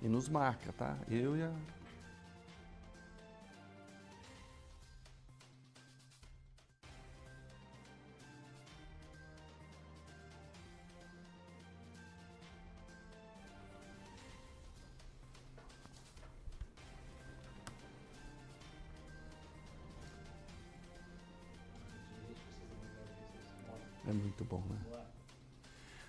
e nos marca, tá? Eu e a... É muito bom, né?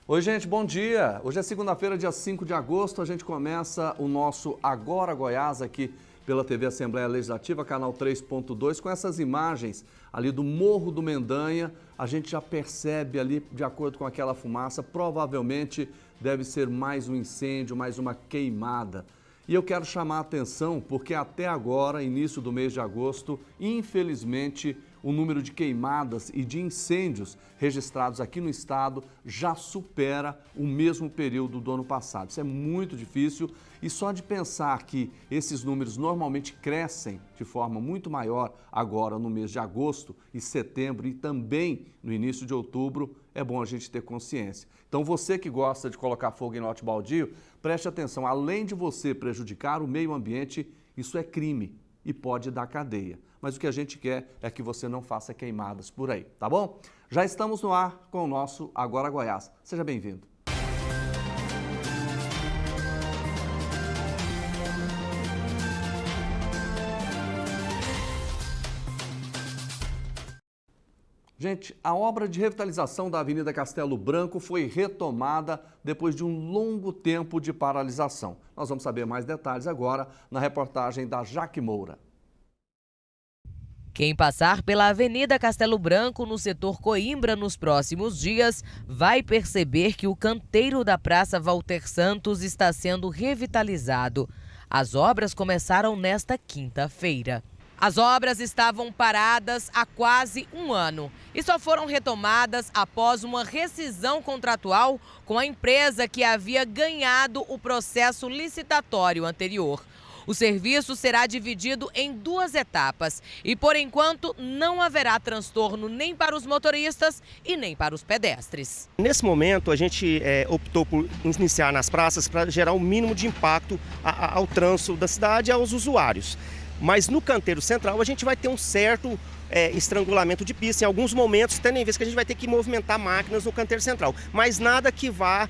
Oi, gente, bom dia. Hoje é segunda-feira, dia 5 de agosto. A gente começa o nosso Agora Goiás aqui pela TV Assembleia Legislativa, canal 3.2, com essas imagens ali do Morro do Mendanha. A gente já percebe ali, de acordo com aquela fumaça, provavelmente deve ser mais um incêndio, mais uma queimada. E eu quero chamar a atenção porque até agora, início do mês de agosto, infelizmente, o número de queimadas e de incêndios registrados aqui no estado já supera o mesmo período do ano passado. Isso é muito difícil e só de pensar que esses números normalmente crescem de forma muito maior agora no mês de agosto e setembro e também no início de outubro, é bom a gente ter consciência. Então você que gosta de colocar fogo em lote baldio, preste atenção, além de você prejudicar o meio ambiente, isso é crime e pode dar cadeia. Mas o que a gente quer é que você não faça queimadas por aí, tá bom? Já estamos no ar com o nosso Agora Goiás. Seja bem-vindo. Gente, a obra de revitalização da Avenida Castelo Branco foi retomada depois de um longo tempo de paralisação. Nós vamos saber mais detalhes agora na reportagem da Jaque Moura. Quem passar pela Avenida Castelo Branco, no setor Coimbra, nos próximos dias, vai perceber que o canteiro da Praça Walter Santos está sendo revitalizado. As obras começaram nesta quinta-feira. As obras estavam paradas há quase um ano e só foram retomadas após uma rescisão contratual com a empresa que havia ganhado o processo licitatório anterior. O serviço será dividido em 2 etapas e, por enquanto, não haverá transtorno nem para os motoristas e nem para os pedestres. Nesse momento, a gente optou por iniciar nas praças para gerar o mínimo de impacto ao trânsito da cidade e aos usuários. Mas no canteiro central, a gente vai ter um certo estrangulamento de pista em alguns momentos, tendo em vista que a gente vai ter que movimentar máquinas no canteiro central. Mas nada que vá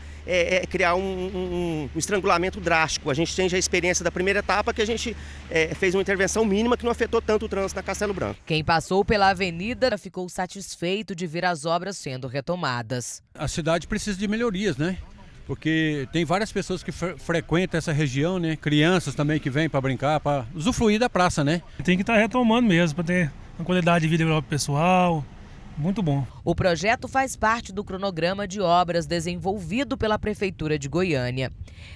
criar um estrangulamento drástico. A gente tem já a experiência da primeira etapa que a gente fez uma intervenção mínima que não afetou tanto o trânsito na Castelo Branco. Quem passou pela avenida ficou satisfeito de ver as obras sendo retomadas. A cidade precisa de melhorias, né? Porque tem várias pessoas que frequentam essa região, né? Crianças também que vêm para brincar, para usufruir da praça, né? Tem que estar retomando mesmo, para ter uma qualidade de vida melhor para o pessoal. Muito bom. O projeto faz parte do cronograma de obras desenvolvido pela Prefeitura de Goiânia.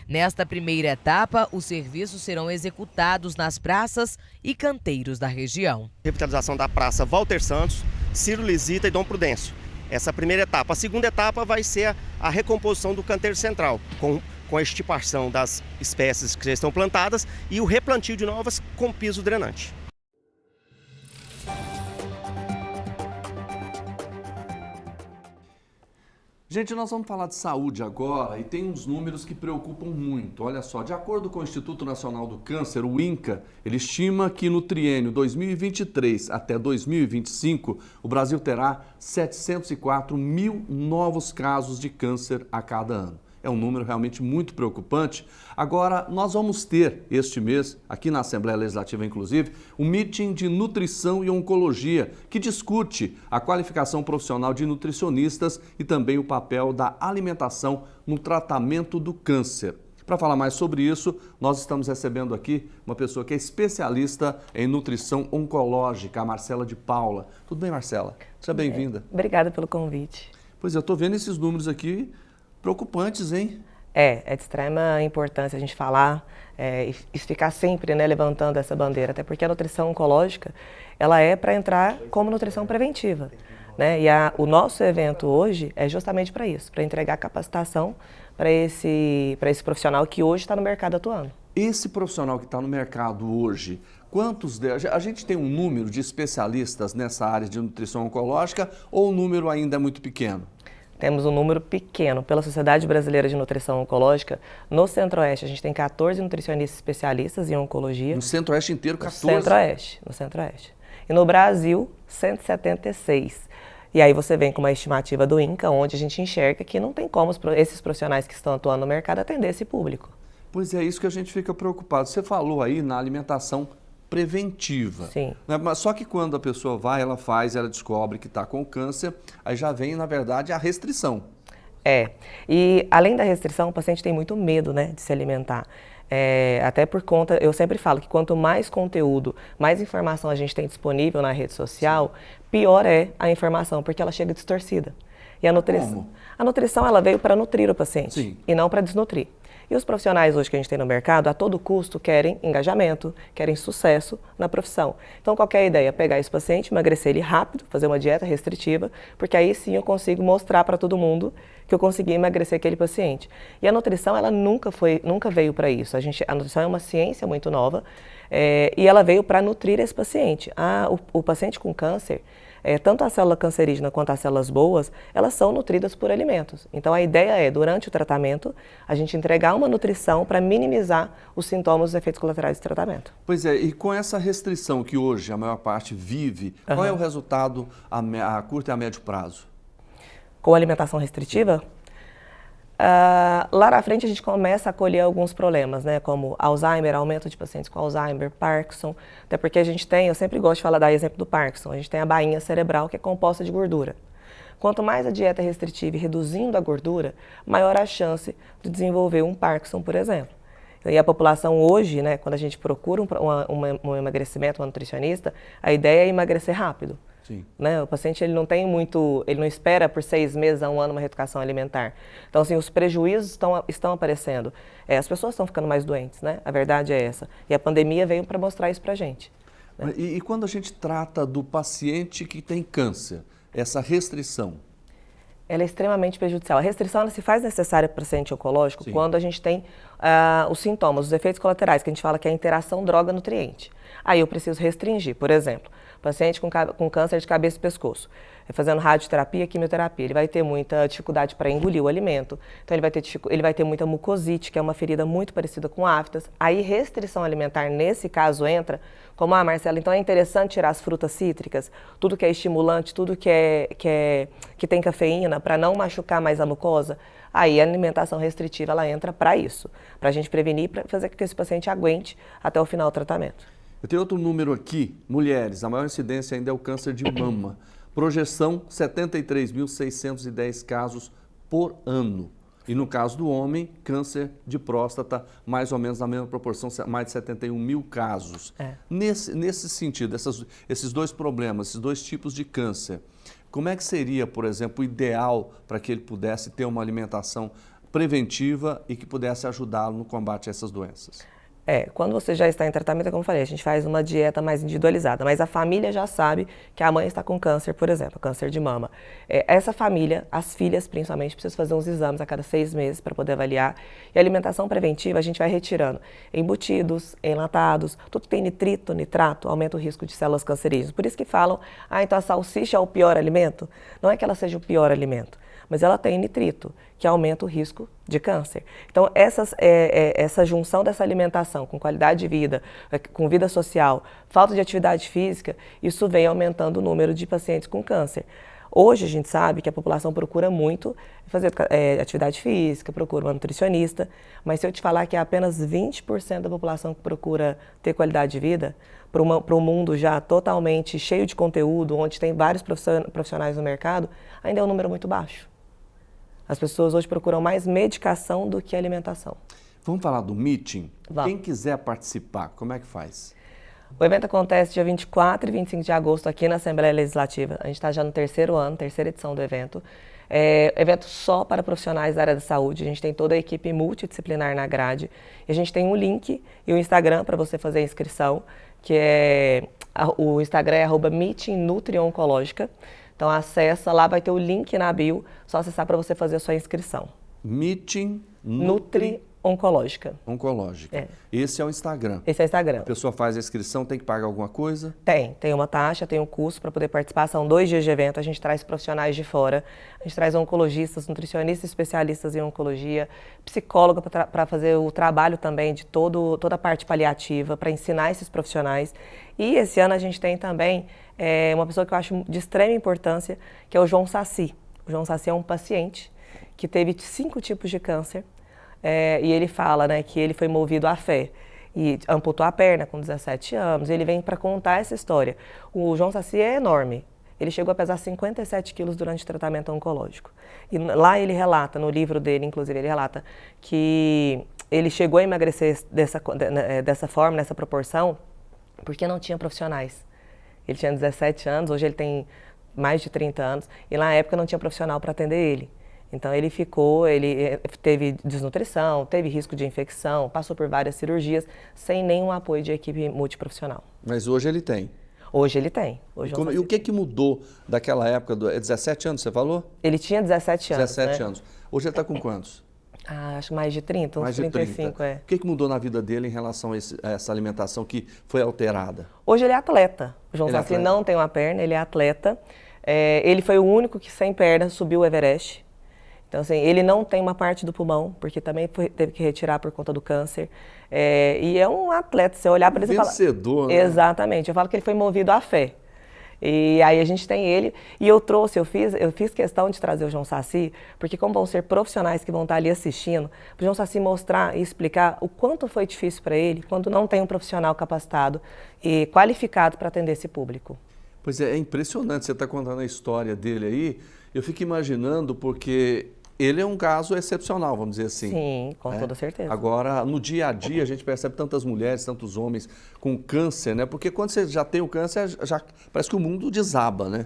Nesta primeira etapa, os serviços serão executados nas praças e canteiros da região. Revitalização da Praça Walter Santos, Ciro Lisita e Dom Prudêncio. Essa primeira etapa. A segunda etapa vai ser a recomposição do canteiro central, com a extirpação das espécies que já estão plantadas e o replantio de novas com piso drenante. Gente, nós vamos falar de saúde agora e tem uns números que preocupam muito. Olha só, de acordo com o Instituto Nacional do Câncer, o INCA, ele estima que no triênio 2023 até 2025, o Brasil terá 704 mil novos casos de câncer a cada ano. É um número realmente muito preocupante. Agora, nós vamos ter este mês, aqui na Assembleia Legislativa inclusive, um meeting de nutrição e oncologia que discute a qualificação profissional de nutricionistas e também o papel da alimentação no tratamento do câncer. Para falar mais sobre isso, nós estamos recebendo aqui uma pessoa que é especialista em nutrição oncológica, a Marcela de Paula. Tudo bem, Marcela? Seja bem-vinda. Obrigada pelo convite. Pois eu estou vendo esses números aqui preocupantes, hein? É de extrema importância a gente falar e ficar sempre, né, levantando essa bandeira, até porque a nutrição oncológica, ela é para entrar como nutrição preventiva, né? E o nosso evento hoje é justamente para isso, para entregar capacitação para esse profissional que hoje está no mercado atuando. Esse profissional que está no mercado hoje, quantos deles? A gente tem um número de especialistas nessa área de nutrição oncológica ou o número ainda é muito pequeno? Temos um número pequeno. Pela Sociedade Brasileira de Nutrição Oncológica, no Centro-Oeste a gente tem 14 nutricionistas especialistas em oncologia. No Centro-Oeste inteiro, 14? No Centro-Oeste. E no Brasil, 176. E aí você vem com uma estimativa do INCA, onde a gente enxerga que não tem como esses profissionais que estão atuando no mercado atender esse público. Pois é, isso que a gente fica preocupado. Você falou aí na alimentação preventiva. Sim. Né? Mas só que quando a pessoa vai, ela faz, ela descobre que está com câncer, aí já vem, na verdade, a restrição. E além da restrição, o paciente tem muito medo, né, de se alimentar. Até por conta, eu sempre falo que quanto mais conteúdo, mais informação a gente tem disponível na rede social, pior é a informação, porque ela chega distorcida. E a nutrição ela veio para nutrir o paciente. Sim. E não para desnutrir. E os profissionais hoje que a gente tem no mercado, a todo custo, querem engajamento, querem sucesso na profissão. Então, qualquer ideia, pegar esse paciente, emagrecer ele rápido, fazer uma dieta restritiva, porque aí sim eu consigo mostrar para todo mundo que eu consegui emagrecer aquele paciente. E a nutrição, ela nunca veio para isso. A nutrição é uma ciência muito nova e ela veio para nutrir esse paciente. O paciente com câncer, tanto a célula cancerígena quanto as células boas, elas são nutridas por alimentos. Então a ideia é, durante o tratamento, a gente entregar uma nutrição para minimizar os sintomas e os efeitos colaterais do tratamento. Pois é, e com essa restrição que hoje a maior parte vive, qual é o resultado a curto e a médio prazo? Com a alimentação restritiva, lá na frente a gente começa a colher alguns problemas, né, como Alzheimer, aumento de pacientes com Alzheimer, Parkinson, até porque a gente tem, eu sempre gosto de falar, dar exemplo do Parkinson, a gente tem a bainha cerebral que é composta de gordura. Quanto mais a dieta é restritiva e reduzindo a gordura, maior a chance de desenvolver um Parkinson, por exemplo. E a população hoje, né, quando a gente procura um emagrecimento, uma nutricionista, a ideia é emagrecer rápido. Sim. Né? O paciente ele não espera por 6 meses a 1 ano uma reeducação alimentar. Então, assim, os prejuízos estão aparecendo. As pessoas estão ficando mais doentes, né? A verdade é essa. E a pandemia veio para mostrar isso para a gente. Né? E quando a gente trata do paciente que tem câncer, essa restrição? Ela é extremamente prejudicial. A restrição ela se faz necessária para o paciente oncológico Sim. quando a gente tem os sintomas, os efeitos colaterais, que a gente fala que é a interação droga-nutriente. Aí eu preciso restringir, por exemplo, paciente com câncer de cabeça e pescoço, fazendo radioterapia, quimioterapia, ele vai ter muita dificuldade para engolir o alimento, então ele vai ter muita mucosite, que é uma ferida muito parecida com aftas. Aí restrição alimentar, nesse caso, entra como, Marcela, então é interessante tirar as frutas cítricas, tudo que é estimulante, tudo que tem cafeína, para não machucar mais a mucosa. Aí a alimentação restritiva, ela entra para isso, para a gente prevenir, para fazer com que esse paciente aguente até o final do tratamento. Eu tenho outro número aqui, mulheres, a maior incidência ainda é o câncer de mama. Projeção, 73.610 casos por ano. E no caso do homem, câncer de próstata, mais ou menos na mesma proporção, mais de 71 mil casos. Nesse sentido, esses dois problemas, esses dois tipos de câncer, como é que seria, por exemplo, o ideal para que ele pudesse ter uma alimentação preventiva e que pudesse ajudá-lo no combate a essas doenças? Quando você já está em tratamento, como eu falei, a gente faz uma dieta mais individualizada, mas a família já sabe que a mãe está com câncer, por exemplo, câncer de mama. Essa família, as filhas principalmente, precisam fazer uns exames a cada 6 meses para poder avaliar. E a alimentação preventiva a gente vai retirando embutidos, enlatados, tudo que tem nitrito, nitrato, aumenta o risco de células cancerígenas. Por isso que falam, então a salsicha é o pior alimento. Não é que ela seja o pior alimento, mas ela tem nitrito, que aumenta o risco de câncer. Então, essa junção dessa alimentação com qualidade de vida, com vida social, falta de atividade física, isso vem aumentando o número de pacientes com câncer. Hoje, a gente sabe que a população procura muito fazer atividade física, procura uma nutricionista, mas se eu te falar que é apenas 20% da população que procura ter qualidade de vida, para um mundo já totalmente cheio de conteúdo, onde tem vários profissionais no mercado, ainda é um número muito baixo. As pessoas hoje procuram mais medicação do que alimentação. Vamos falar do meeting? Vamos. Quem quiser participar, como é que faz? O evento acontece dia 24 e 25 de agosto aqui na Assembleia Legislativa. A gente está já no 3º ano, 3ª edição do evento. Evento só para profissionais da área da saúde. A gente tem toda a equipe multidisciplinar na grade. E a gente tem um link e o Instagram para você fazer a inscrição, que o Instagram é @meetingnutrioncológica. Então acessa, lá vai ter o link na bio, só acessar para você fazer a sua inscrição. Meeting Nutri Oncológica. Oncológica. É. Esse é o Instagram. Esse é o Instagram. A pessoa faz a inscrição, tem que pagar alguma coisa? Tem uma taxa, tem um custo para poder participar, são 2 dias de evento, a gente traz profissionais de fora, a gente traz oncologistas, nutricionistas especialistas em oncologia, psicóloga para fazer o trabalho também de toda a parte paliativa, para ensinar esses profissionais. E esse ano a gente tem também uma pessoa que eu acho de extrema importância, que é o João Saci. O João Saci é um paciente que teve 5 tipos de câncer, e ele fala, né, que ele foi movido à fé e amputou a perna com 17 anos. Ele vem para contar essa história. O João Saci é enorme. Ele chegou a pesar 57 quilos durante o tratamento oncológico. E lá ele relata, no livro dele, inclusive, ele relata que ele chegou a emagrecer dessa forma, nessa proporção, porque não tinha profissionais. Ele tinha 17 anos, hoje ele tem mais de 30 anos, e na época não tinha profissional para atender ele. Então ele teve desnutrição, teve risco de infecção, passou por várias cirurgias, sem nenhum apoio de equipe multiprofissional. Mas hoje ele tem? Hoje ele tem. E o que mudou daquela época? 17 anos, você falou? Ele tinha 17 anos, 17 né? anos. Hoje ele está com quantos? Acho mais de 30, uns 35, 30. O que mudou na vida dele em relação a essa alimentação que foi alterada? Hoje ele é atleta. O João Saci não tem uma perna, ele é atleta. Ele foi o único que sem perna subiu o Everest. Então, assim, ele não tem uma parte do pulmão, porque também teve que retirar por conta do câncer. E é um atleta, você olhar para ele e falar... Vencedor, né? Exatamente. Eu falo que ele foi movido à fé. E aí a gente tem ele, e eu fiz questão de trazer o João Saci, porque como vão ser profissionais que vão estar ali assistindo, o João Saci mostrar e explicar o quanto foi difícil para ele, quando não tem um profissional capacitado e qualificado para atender esse público. Pois é impressionante, você está contando a história dele aí, eu fico imaginando porque... Ele é um caso excepcional, vamos dizer assim. Sim, com toda certeza. Agora, no dia a dia, a gente percebe tantas mulheres, tantos homens com câncer, né? Porque quando você já tem o câncer, já parece que o mundo desaba, né?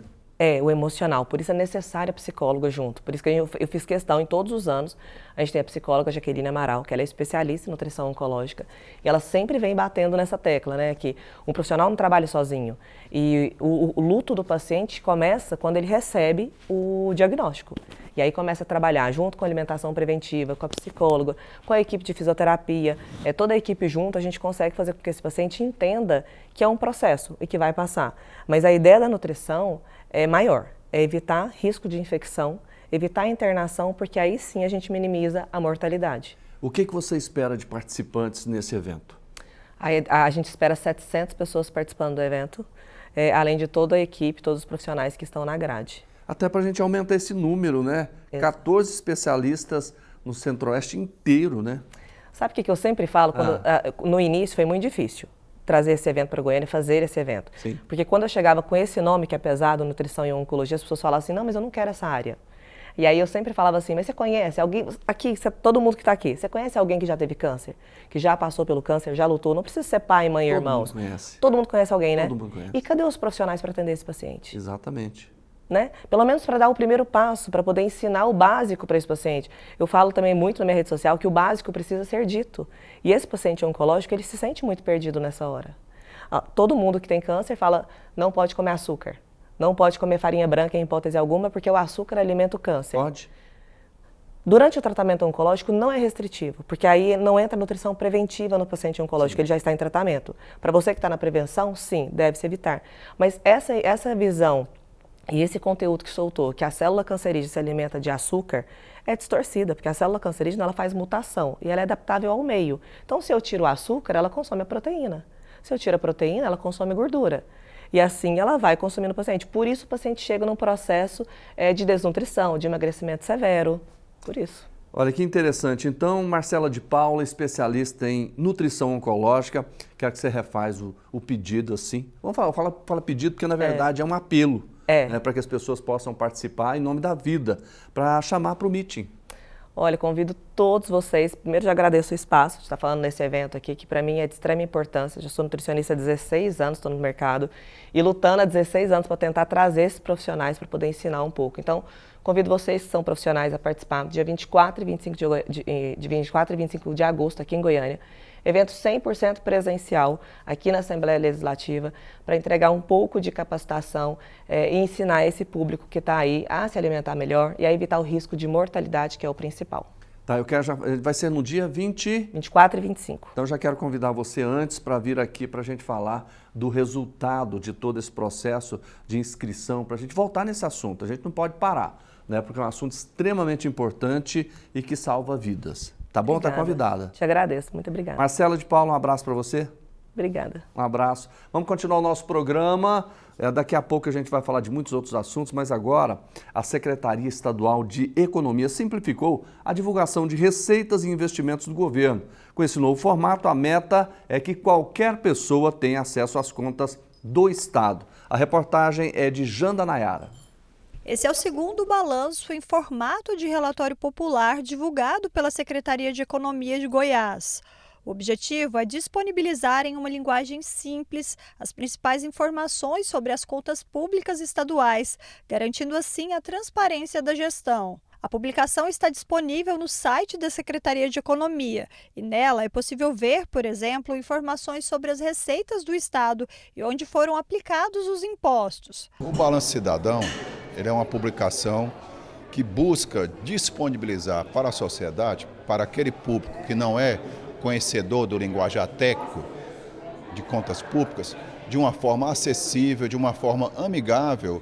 O emocional. Por isso é necessária a psicóloga junto. Por isso que eu fiz questão, em todos os anos, a gente tem a psicóloga Jaqueline Amaral, que ela é especialista em nutrição oncológica, e ela sempre vem batendo nessa tecla, né? Que um profissional não trabalha sozinho. E o luto do paciente começa quando ele recebe o diagnóstico. E aí começa a trabalhar junto com a alimentação preventiva, com a psicóloga, com a equipe de fisioterapia, toda a equipe junto, a gente consegue fazer com que esse paciente entenda que é um processo e que vai passar. Mas a ideia da nutrição é maior, é evitar risco de infecção, evitar a internação, porque aí sim a gente minimiza a mortalidade. O que você espera de participantes nesse evento? A gente espera 700 pessoas participando do evento, além de toda a equipe, todos os profissionais que estão na grade. Até para a gente aumentar esse número, né? 14 especialistas no Centro-Oeste inteiro, né? Sabe o que eu sempre falo? No início foi muito difícil trazer esse evento para Goiânia, fazer esse evento. Sim. Porque quando eu chegava com esse nome, que é pesado, nutrição e oncologia, as pessoas falavam assim, não, mas eu não quero essa área. E aí eu sempre falava assim, mas você conhece alguém, aqui, todo mundo que está aqui, você conhece alguém que já teve câncer? Que já passou pelo câncer, já lutou? Não precisa ser pai, mãe e irmãos. Todo mundo conhece. Todo mundo conhece alguém, né? Todo mundo conhece. E cadê os profissionais para atender esse paciente? Exatamente. Né? Pelo menos para dar o primeiro passo, para poder ensinar o básico para esse paciente. Eu falo também muito na minha rede social que o básico precisa ser dito. E esse paciente oncológico, ele se sente muito perdido nessa hora. Todo mundo que tem câncer fala, não pode comer açúcar, não pode comer farinha branca em hipótese alguma, porque o açúcar alimenta o câncer. Pode. Durante o tratamento oncológico não é restritivo, porque aí não entra nutrição preventiva no paciente oncológico, ele já está em tratamento. Para você que está na prevenção, sim, deve-se evitar. Mas essa visão e esse conteúdo que soltou, que a célula cancerígena se alimenta de açúcar, é distorcida, porque a célula cancerígena ela faz mutação e ela é adaptável ao meio. Então, se eu tiro o açúcar, ela consome a proteína. Se eu tiro a proteína, ela consome gordura. E assim ela vai consumindo o paciente. Por isso o paciente chega num processo de desnutrição, de emagrecimento severo. Por isso. Olha que interessante. Então, Marcela de Paula, especialista em nutrição oncológica, quero que você refaz o pedido assim. Vamos fala pedido, porque na verdade é um apelo. Né, para que as pessoas possam participar em nome da vida, para chamar para o meeting. Olha, convido todos vocês, primeiro já agradeço o espaço de estar falando nesse evento aqui, que para mim é de extrema importância. Já sou nutricionista há 16 anos, estou no mercado e lutando há 16 anos para tentar trazer esses profissionais para poder ensinar um pouco. Então, convido vocês que são profissionais a participar dia 24 e 25 de agosto aqui em Goiânia. Evento 100% presencial aqui na Assembleia Legislativa para entregar um pouco de capacitação e ensinar esse público que está aí a se alimentar melhor e a evitar o risco de mortalidade, que é o principal. Tá, vai ser no dia 24 e 25. Então, eu já quero convidar você antes para vir aqui para a gente falar do resultado de todo esse processo de inscrição, para a gente voltar nesse assunto. A gente não pode parar, né? Porque é um assunto extremamente importante e que salva vidas. Tá bom? Está convidada. Te agradeço, muito obrigada. Marcela de Paula, um abraço para você. Obrigada. Um abraço. Vamos continuar o nosso programa. Daqui a pouco a gente vai falar de muitos outros assuntos, mas agora a Secretaria Estadual de Economia simplificou a divulgação de receitas e investimentos do governo. Com esse novo formato, a meta é que qualquer pessoa tenha acesso às contas do Estado. A reportagem é de Janda Nayara. Esse é o segundo balanço em formato de relatório popular divulgado pela Secretaria de Economia de Goiás. O objetivo é disponibilizar em uma linguagem simples as principais informações sobre as contas públicas estaduais, garantindo assim a transparência da gestão. A publicação está disponível no site da Secretaria de Economia e nela é possível ver, por exemplo, informações sobre as receitas do Estado e onde foram aplicados os impostos. O Balanço Cidadão ele é uma publicação que busca disponibilizar para a sociedade, para aquele público que não é conhecedor do linguajar técnico de contas públicas, de uma forma acessível, de uma forma amigável,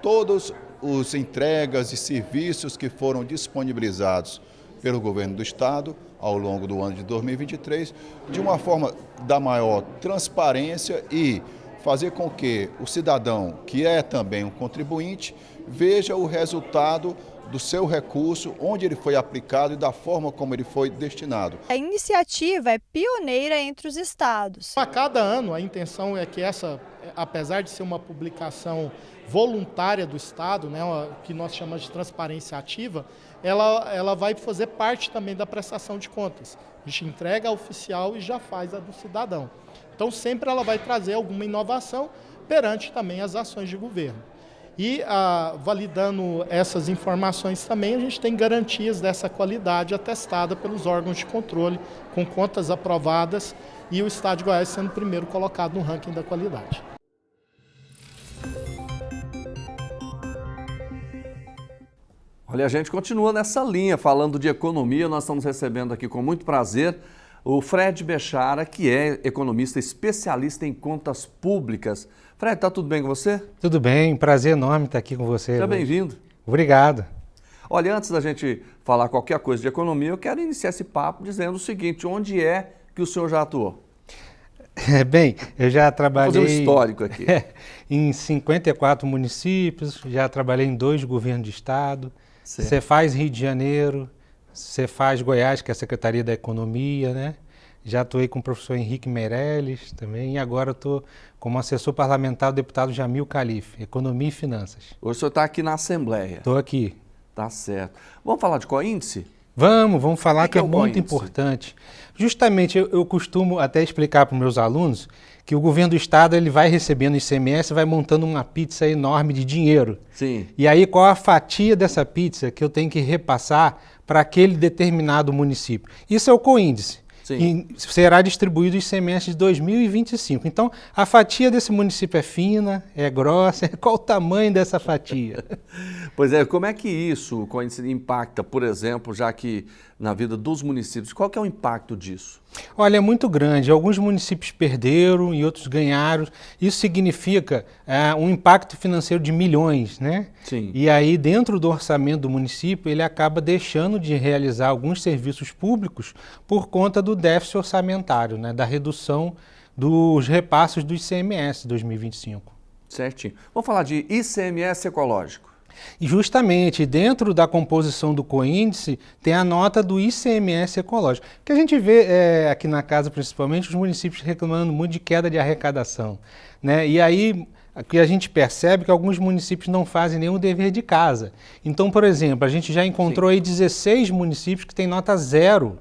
todos os entregas e serviços que foram disponibilizados pelo governo do Estado ao longo do ano de 2023, de uma forma da maior transparência e fazer com que o cidadão, que é também um contribuinte, veja o resultado do seu recurso, onde ele foi aplicado e da forma como ele foi destinado. A iniciativa é pioneira entre os estados. A cada ano, a intenção é que essa, apesar de ser uma publicação voluntária do Estado, né, que nós chamamos de transparência ativa, ela vai fazer parte também da prestação de contas. A gente entrega a oficial e já faz a do cidadão. Então, sempre ela vai trazer alguma inovação perante também as ações de governo. E validando essas informações também, a gente tem garantias dessa qualidade atestada pelos órgãos de controle, com contas aprovadas e o Estado de Goiás sendo o primeiro colocado no ranking da qualidade. Olha, a gente continua nessa linha, falando de economia. Nós estamos recebendo aqui com muito prazer o Fred Bechara, que é economista especialista em contas públicas. Fred, está tudo bem com você? Tudo bem, prazer enorme estar aqui com você. Seja bem-vindo. Obrigado. Olha, antes da gente falar qualquer coisa de economia, eu quero iniciar esse papo dizendo o seguinte: onde é que o senhor já atuou? Bem, eu já trabalhei... Vou fazer um histórico aqui. Em 54 municípios, já trabalhei em 2 governos de estado, Certo. Cefaz Rio de Janeiro, Cefaz Goiás, que é a Secretaria da Economia, né? Já atuei com o professor Henrique Meirelles também, e agora estou como assessor parlamentar do deputado Jamil Calife, Economia e Finanças. Hoje o senhor está aqui na Assembleia. Estou aqui. Tá certo. Vamos falar de Coíndice? Vamos falar que é muito Coíndice? importante. Justamente, eu costumo até explicar para os meus alunos que o governo do estado ele vai recebendo ICMS e vai montando uma pizza enorme de dinheiro. Sim. E aí qual a fatia dessa pizza que eu tenho que repassar para aquele determinado município? Isso é o Coíndice. Sim. E será distribuído o ICMS de 2025. Então, a fatia desse município é fina, é grossa. Qual o tamanho dessa fatia? Pois é, como é que isso, Coíndice, impacta, por exemplo, já que na vida dos municípios, qual que é o impacto disso? Olha, é muito grande. Alguns municípios perderam e outros ganharam. Isso significa um impacto financeiro de milhões, né? Sim. E aí, dentro do orçamento do município, ele acaba deixando de realizar alguns serviços públicos por conta do déficit orçamentário, né? Da redução dos repasses do ICMS 2025. Certinho. Vamos falar de ICMS ecológico. E justamente dentro da composição do Coíndice tem a nota do ICMS ecológico, que a gente vê aqui na casa principalmente os municípios reclamando muito de queda de arrecadação, né? E aí que a gente percebe que alguns municípios não fazem nenhum dever de casa. Então, por exemplo, a gente já encontrou aí 16 municípios que têm nota 0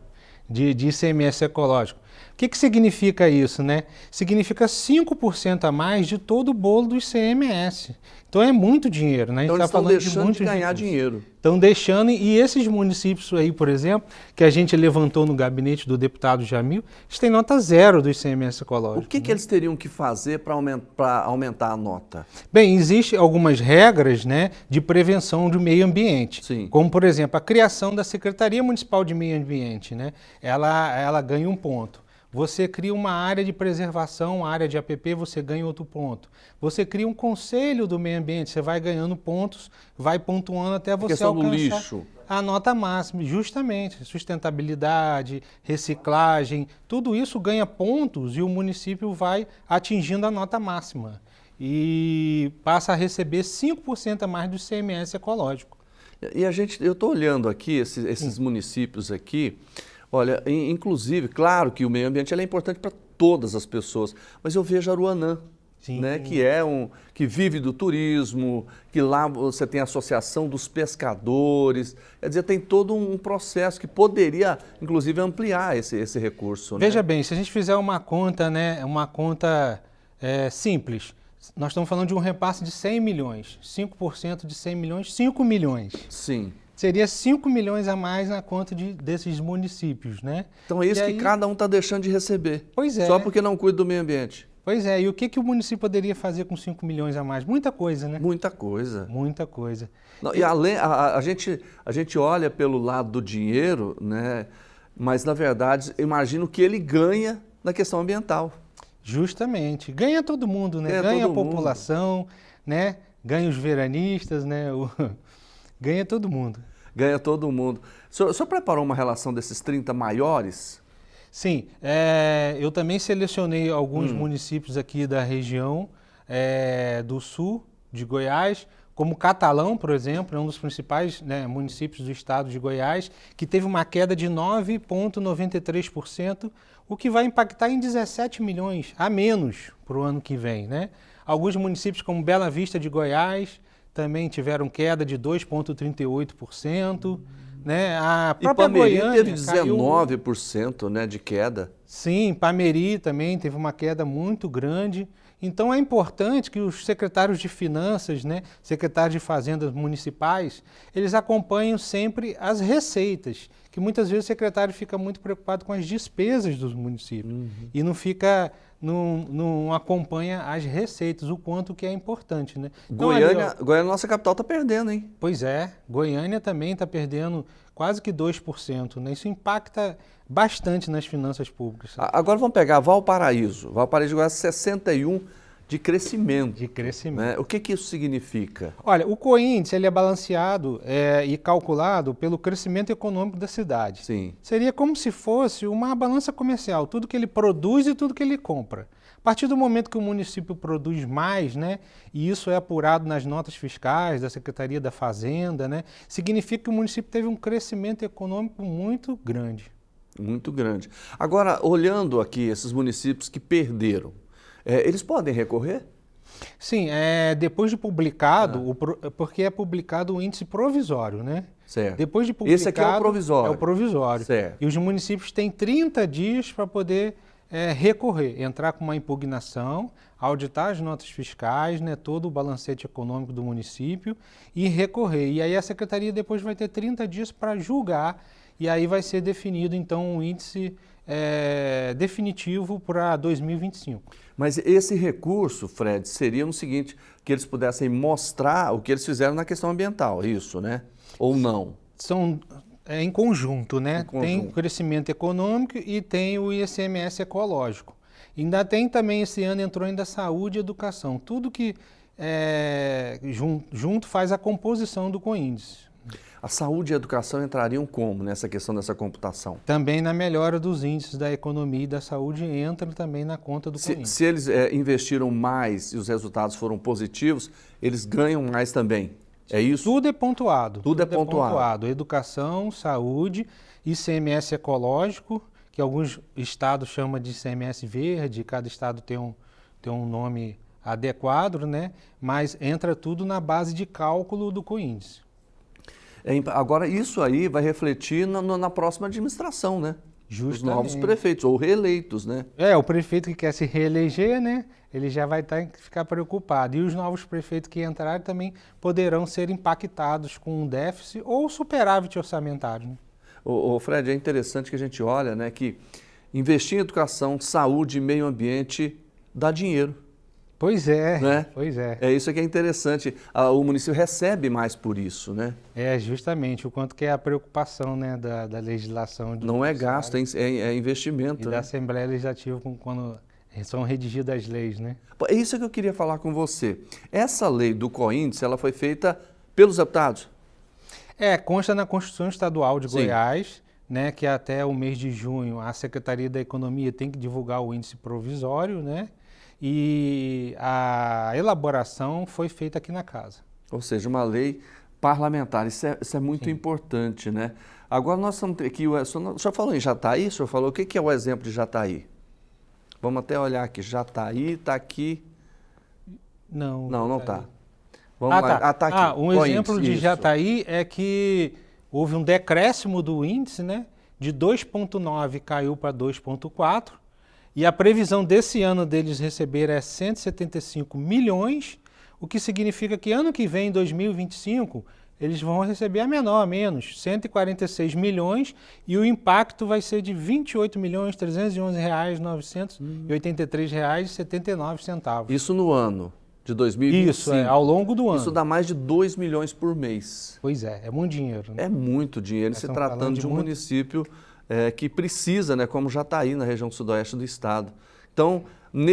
de ICMS ecológico. O que significa isso, né? Significa 5% a mais de todo o bolo do ICMS. Então é muito dinheiro, né? Então eles estão deixando de ganhar dinheiro. Estão deixando, e esses municípios aí, por exemplo, que a gente levantou no gabinete do deputado Jamil, eles têm nota 0 do ICMS ecológico. O que eles teriam que fazer para aumentar a nota? Bem, existem algumas regras, né, de prevenção do meio ambiente. Sim. Como, por exemplo, a criação da Secretaria Municipal de Meio Ambiente, né? Ela ganha um ponto. Você cria uma área de preservação, uma área de APP, você ganha outro ponto. Você cria um conselho do meio ambiente, você vai ganhando pontos, vai pontuando até você alcançar a nota máxima. Justamente, sustentabilidade, reciclagem, tudo isso ganha pontos e o município vai atingindo a nota máxima. E passa a receber 5% a mais do ICMS ecológico. E eu estou olhando aqui, esses municípios aqui. Olha, inclusive, claro que o meio ambiente é importante para todas as pessoas, mas eu vejo Aruanã, né, que vive do turismo, que lá você tem a associação dos pescadores, quer dizer, tem todo um processo que poderia, inclusive, ampliar esse recurso. Né? Veja bem, se a gente fizer uma conta, né, simples, nós estamos falando de um repasse de 100 milhões, 5% de 100 milhões, 5 milhões. Sim. Seria 5 milhões a mais na conta desses municípios, né? Então é isso que cada um está deixando de receber. Pois é. Só porque não cuida do meio ambiente. Pois é, e o que o município poderia fazer com 5 milhões a mais? Muita coisa, né? Muita coisa. Muita coisa. Não, e além, a gente olha pelo lado do dinheiro, né? Mas na verdade, imagino que ele ganha na questão ambiental. Justamente. Ganha todo mundo, né? Ganha a população, né? Ganha os veranistas, né? Ganha todo mundo. Ganha todo mundo. O senhor preparou uma relação desses 30 maiores? Sim, eu também selecionei alguns municípios aqui da região do sul de Goiás, como Catalão, por exemplo, é um dos principais, né, municípios do estado de Goiás, que teve uma queda de 9,93%, o que vai impactar em 17 milhões a menos para o ano que vem, né? Alguns municípios como Bela Vista de Goiás também tiveram queda de 2,38%. Né? A própria Goiânia teve 19%, né, de queda. Sim, Pameri também teve uma queda muito grande. Então é importante que os secretários de finanças, né, secretários de fazendas municipais, eles acompanhem sempre as receitas, que muitas vezes o secretário fica muito preocupado com as despesas dos municípios e não acompanha as receitas, o quanto que é importante, né? Então, Goiânia, nossa capital, está perdendo, hein? Pois é, Goiânia também está perdendo quase que 2%, né? Isso impacta bastante nas finanças públicas. Agora vamos pegar Valparaíso. Valparaíso de Goiás, 61% de crescimento. De crescimento. Né? O que isso significa? Olha, o Coíndice ele é balanceado e calculado pelo crescimento econômico da cidade. Sim. Seria como se fosse uma balança comercial, tudo que ele produz e tudo que ele compra. A partir do momento que o município produz mais, né, e isso é apurado nas notas fiscais da Secretaria da Fazenda, né, significa que o município teve um crescimento econômico muito grande. Muito grande. Agora, olhando aqui esses municípios que perderam, eles podem recorrer? Sim, depois de publicado, porque é publicado o índice provisório, né? Certo. Depois de publicado, esse aqui é o provisório. É o provisório. Certo. E os municípios têm 30 dias para poder recorrer, entrar com uma impugnação, auditar as notas fiscais, né, todo o balancete econômico do município e recorrer. E aí a secretaria depois vai ter 30 dias para julgar e aí vai ser definido então um índice definitivo para 2025. Mas esse recurso, Fred, seria no seguinte, que eles pudessem mostrar o que eles fizeram na questão ambiental, isso, né? Ou não? São em conjunto, né? Em conjunto. Tem o crescimento econômico e tem o ICMS ecológico. Ainda tem também, esse ano entrou ainda saúde e educação. Tudo que junto faz a composição do Coíndice. A saúde e a educação entrariam como nessa questão dessa computação? Também na melhora dos índices da economia e da saúde entra também na conta do Coíndice. Se eles investiram mais e os resultados foram positivos, eles ganham mais também. É isso? Tudo é pontuado. Tudo é pontuado. Educação, saúde, ICMS ecológico, que alguns estados chamam de ICMS verde, cada estado tem um nome adequado, né? Mas entra tudo na base de cálculo do Coíndice. Agora, isso aí vai refletir na próxima administração, né? Os novos prefeitos, ou reeleitos, né? O prefeito que quer se reeleger, né? Ele já vai ficar preocupado. E os novos prefeitos que entrarem também poderão ser impactados com um déficit ou superávit orçamentário. Né? Ô Fred, é interessante que a gente olha, né, que investir em educação, saúde e meio ambiente dá dinheiro. Pois é, né? Pois é. É isso que é interessante. O município recebe mais por isso, né? Justamente, o quanto que é a preocupação, né, da legislação. Não é gasto, é investimento. E da Assembleia Legislativa quando são redigidas as leis, né? É isso que eu queria falar com você. Essa lei do Coíndice, ela foi feita pelos deputados? Consta na Constituição Estadual de Goiás, né, que até o mês de junho a Secretaria da Economia tem que divulgar o índice provisório, né? E a elaboração foi feita aqui na casa. Ou seja, uma lei parlamentar, isso é muito importante, né? Agora nós estamos aqui, o senhor falou em Jataí, o senhor falou, o que é o exemplo de Jataí? Vamos até olhar aqui, Jataí está aqui... Não está. Vamos lá. Tá aqui. Um exemplo de Jataí é que houve um decréscimo do índice, né? De 2,9 caiu para 2,4, e a previsão desse ano deles receber é 175 milhões, o que significa que ano que vem, em 2025, eles vão receber a menos, 146 milhões, e o impacto vai ser de R$ 28.311.983,79. Isso no ano de 2025? Isso, ao longo do ano. Isso dá mais de 2 milhões por mês. Pois é muito dinheiro. Né? É muito dinheiro, se tratando de um município que precisa, né, como Jataí, na região sudoeste do estado. Então,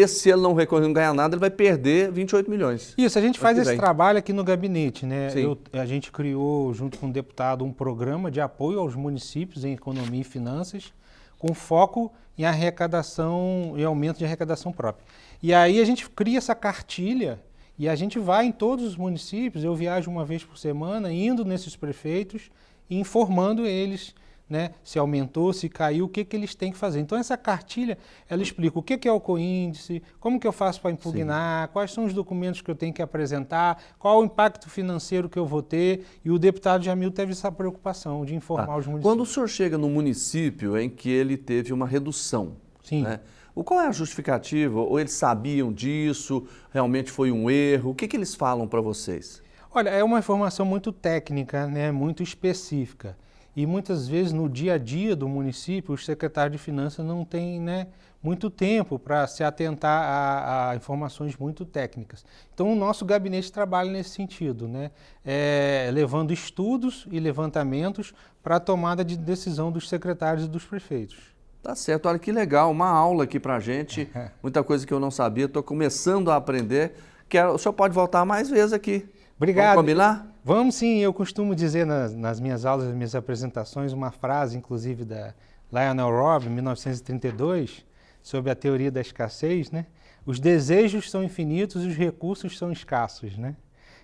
se ele não recorrer e não ganhar nada, ele vai perder 28 milhões. Isso, a gente faz esse trabalho aqui no gabinete, né? A gente criou, junto com o deputado, um programa de apoio aos municípios em economia e finanças, com foco em arrecadação e aumento de arrecadação própria. E aí a gente cria essa cartilha e a gente vai em todos os municípios, eu viajo uma vez por semana, indo nesses prefeitos e informando eles, né, se aumentou, se caiu, o que eles têm que fazer. Então essa cartilha, ela explica o que é o Coíndice, como que eu faço para impugnar, quais são os documentos que eu tenho que apresentar, qual o impacto financeiro que eu vou ter, e o deputado Jamil teve essa preocupação de informar os municípios. Quando o senhor chega no município em que ele teve uma redução, né, qual é a justificativa? Ou eles sabiam disso, realmente foi um erro? O que eles falam para vocês? Olha, é uma informação muito técnica, né, muito específica. E muitas vezes no dia a dia do município, o secretário de Finanças não tem, né, muito tempo para se atentar a informações muito técnicas. Então o nosso gabinete trabalha nesse sentido, né, levando estudos e levantamentos para a tomada de decisão dos secretários e dos prefeitos. Tá certo, olha que legal, uma aula aqui para a gente, muita coisa que eu não sabia, estou começando a aprender. O senhor pode voltar mais vezes aqui. Obrigado. Vamos combinar? Vamos sim, eu costumo dizer nas minhas aulas, nas minhas apresentações, uma frase, inclusive, da Lionel Robbins, 1932, sobre a teoria da escassez, né? Os desejos são infinitos e os recursos são escassos, né?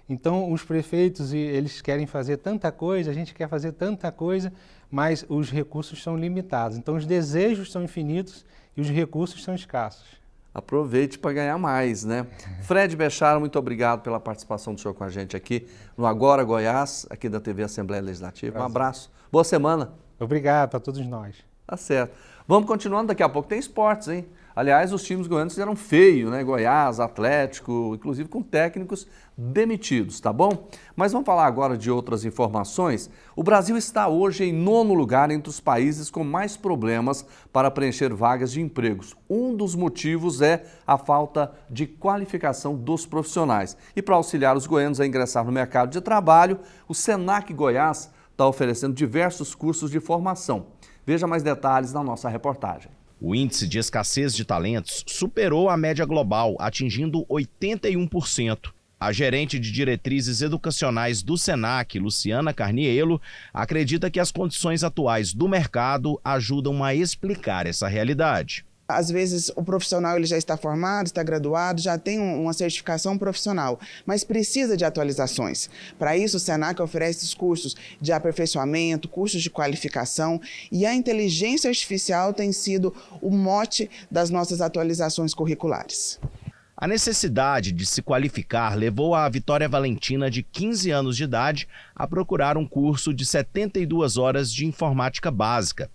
Então, os prefeitos, eles querem fazer tanta coisa, a gente quer fazer tanta coisa, mas os recursos são limitados. Então, os desejos são infinitos e os recursos são escassos. Aproveite para ganhar mais, né? Fred Bechara, muito obrigado pela participação do senhor com a gente aqui no Agora Goiás, aqui da TV Assembleia Legislativa. Prazer. Um abraço. Boa semana. Obrigado para todos nós. Tá certo. Vamos continuando, daqui a pouco tem esportes, hein? Aliás, os times goianos fizeram feio, né? Goiás, Atlético, inclusive com técnicos demitidos, tá bom? Mas vamos falar agora de outras informações. O Brasil está hoje em 9º lugar entre os países com mais problemas para preencher vagas de empregos. Um dos motivos é a falta de qualificação dos profissionais. E para auxiliar os goianos a ingressar no mercado de trabalho, o Senac Goiás está oferecendo diversos cursos de formação. Veja mais detalhes na nossa reportagem. O índice de escassez de talentos superou a média global, atingindo 81%. A gerente de diretrizes educacionais do Senac, Luciana Carniello, acredita que as condições atuais do mercado ajudam a explicar essa realidade. Às vezes o profissional ele já está formado, está graduado, já tem uma certificação profissional, mas precisa de atualizações. Para isso, o Senac oferece os cursos de aperfeiçoamento, cursos de qualificação, e a inteligência artificial tem sido o mote das nossas atualizações curriculares. A necessidade de se qualificar levou a Vitória Valentina, de 15 anos de idade, a procurar um curso de 72 horas de informática básica.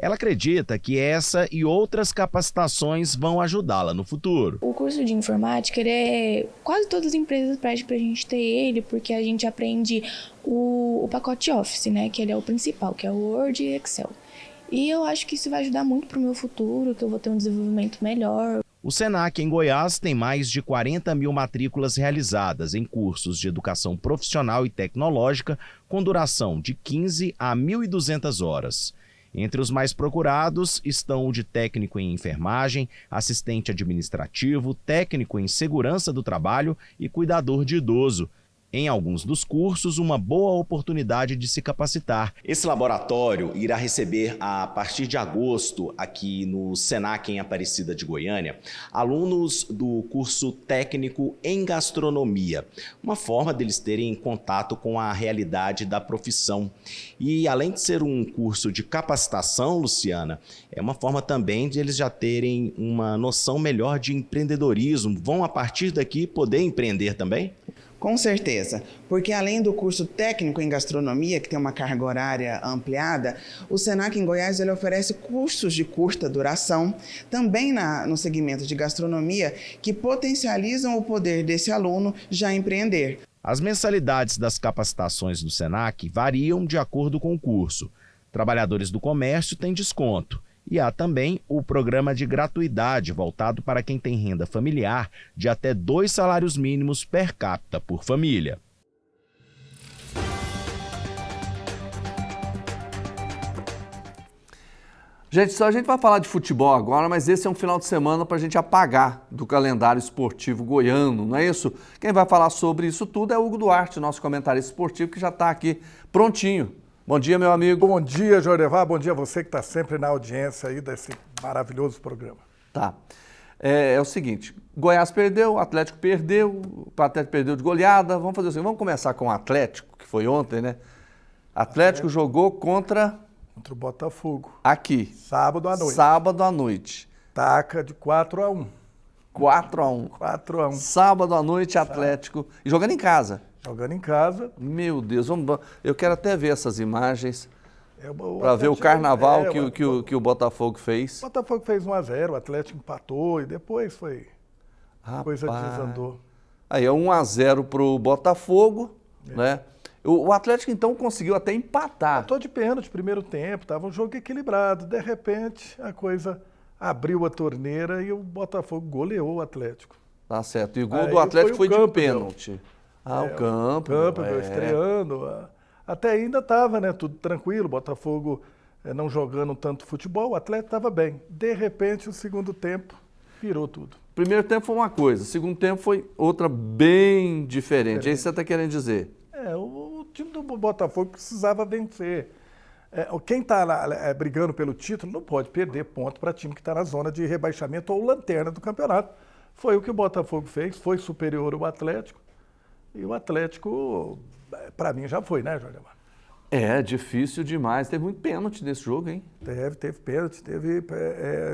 Ela acredita que essa e outras capacitações vão ajudá-la no futuro. O curso de informática, quase todas as empresas pedem para a gente ter ele, porque a gente aprende o pacote Office, né, que ele é o principal, que é o Word e Excel. E eu acho que isso vai ajudar muito para o meu futuro, que eu vou ter um desenvolvimento melhor. O SENAC em Goiás tem mais de 40 mil matrículas realizadas em cursos de educação profissional e tecnológica com duração de 15 a 1.200 horas. Entre os mais procurados estão o de técnico em enfermagem, assistente administrativo, técnico em segurança do trabalho e cuidador de idoso. Em alguns dos cursos, uma boa oportunidade de se capacitar. Esse laboratório irá receber, a partir de agosto, aqui no SENAC em Aparecida de Goiânia, alunos do curso técnico em gastronomia. Uma forma deles terem contato com a realidade da profissão. E além de ser um curso de capacitação, Luciana, é uma forma também de eles já terem uma noção melhor de empreendedorismo. Vão, a partir daqui, poder empreender também? Com certeza, porque além do curso técnico em gastronomia, que tem uma carga horária ampliada, o SENAC em Goiás ele oferece cursos de curta duração, também no segmento de gastronomia, que potencializam o poder desse aluno já empreender. As mensalidades das capacitações do SENAC variam de acordo com o curso. Trabalhadores do comércio têm desconto. E há também o programa de gratuidade voltado para quem tem renda familiar de até 2 salários mínimos per capita por família. Gente, só a gente vai falar de futebol agora, mas esse é um final de semana para a gente apagar do calendário esportivo goiano, não é isso? Quem vai falar sobre isso tudo é o Hugo Duarte, nosso comentarista esportivo, que já está aqui prontinho. Bom dia, meu amigo. Bom dia, Jordevar. Bom dia a você que está sempre na audiência aí desse maravilhoso programa. Tá. É o seguinte, Goiás perdeu, o Atlético perdeu, o Atlético perdeu de goleada. Vamos fazer assim, vamos começar com o Atlético, que foi ontem, né? Atlético jogou contra o Botafogo. Aqui. Sábado à noite. Sábado à noite. Taca de 4-1. 4-1. 4-1. Sábado à noite, Atlético. E jogando em casa. Jogando em casa. Meu Deus, eu quero até ver essas imagens para ver o carnaval que o Botafogo fez. O Botafogo fez 1-0, o Atlético empatou e depois foi... A coisa desandou. Aí é 1-0 para o Botafogo, né? O Atlético então conseguiu até empatar. Empatou de pênalti primeiro tempo, estava um jogo equilibrado. De repente a coisa abriu a torneira e o Botafogo goleou o Atlético. Tá certo. E o gol do Atlético foi de pênalti. O Campo estreando. Até ainda estava, né, tudo tranquilo, Botafogo não jogando tanto futebol, o Atlético estava bem. De repente, o segundo tempo virou tudo. Primeiro tempo foi uma coisa, o segundo tempo foi outra bem diferente. É isso que você está querendo dizer? O time do Botafogo precisava vencer. Quem está brigando pelo título não pode perder ponto para time que está na zona de rebaixamento ou lanterna do campeonato. Foi o que o Botafogo fez, foi superior ao Atlético. E o Atlético, para mim, já foi, né, Jorge? Difícil demais. Teve muito pênalti nesse jogo, hein? Teve pênalti.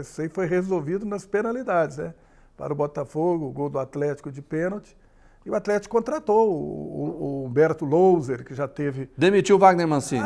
Isso aí foi resolvido nas penalidades, né? Para o Botafogo, o gol do Atlético de pênalti. E o Atlético contratou o Humberto Louser, que já teve... Demitiu o Wagner Mancini?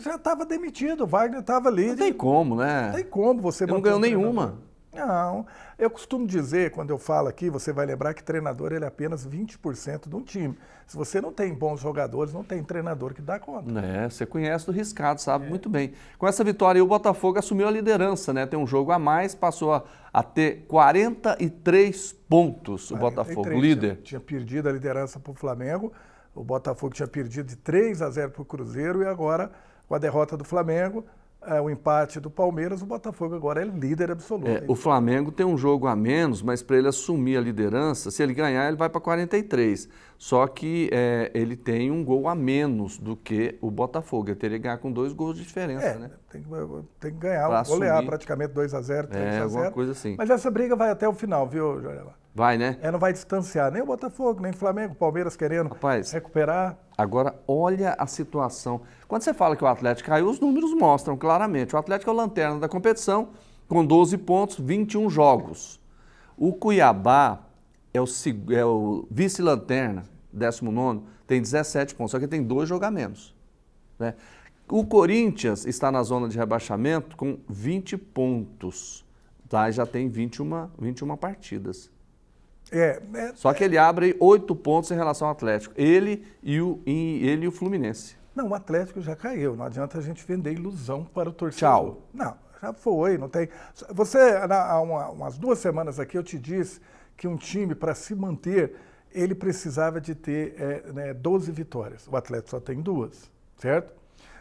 Já estava demitido, o Wagner estava ali. Não tem como, né? Não tem como você... Não ganhou nenhuma. Não, eu costumo dizer, quando eu falo aqui, você vai lembrar que treinador ele é apenas 20% de um time. Se você não tem bons jogadores, não tem treinador que dá conta. Você conhece do riscado, sabe muito bem. Com essa vitória, o Botafogo assumiu a liderança, né? Tem um jogo a mais, passou a ter 43 pontos, 43, o Botafogo, líder. Tinha perdido a liderança para o Flamengo, o Botafogo tinha perdido de 3-0 para o Cruzeiro e agora, com a derrota do Flamengo, o empate do Palmeiras, o Botafogo agora é líder absoluto. O Flamengo tem um jogo a menos, mas para ele assumir a liderança, se ele ganhar, ele vai para 43. Só que ele tem um gol a menos do que o Botafogo. Ele teria que ganhar com 2 gols de diferença, né? Tem que ganhar, golear praticamente 2-0, 3-0. Alguma coisa assim. Mas essa briga vai até o final, viu, Jorge? Vai, né? Não vai distanciar nem o Botafogo, nem o Flamengo, o Palmeiras querendo recuperar. Agora, olha a situação. Quando você fala que o Atlético caiu, os números mostram claramente. O Atlético é o lanterna da competição, com 12 pontos, 21 jogos. O Cuiabá é o vice-lanterna, 19º, tem 17 pontos, só que tem 2 jogos a menos. Né? O Corinthians está na zona de rebaixamento com 20 pontos. Tá? Já tem 21 partidas. Só que ele abre 8 pontos em relação ao Atlético. Ele e o Fluminense. Não, o Atlético já caiu. Não adianta a gente vender ilusão para o torcedor. Tchau. Não, já foi. Não tem. Você, há umas 2 semanas aqui, eu te disse que um time, para se manter, ele precisava de ter 12 vitórias. O Atlético só tem 2, certo?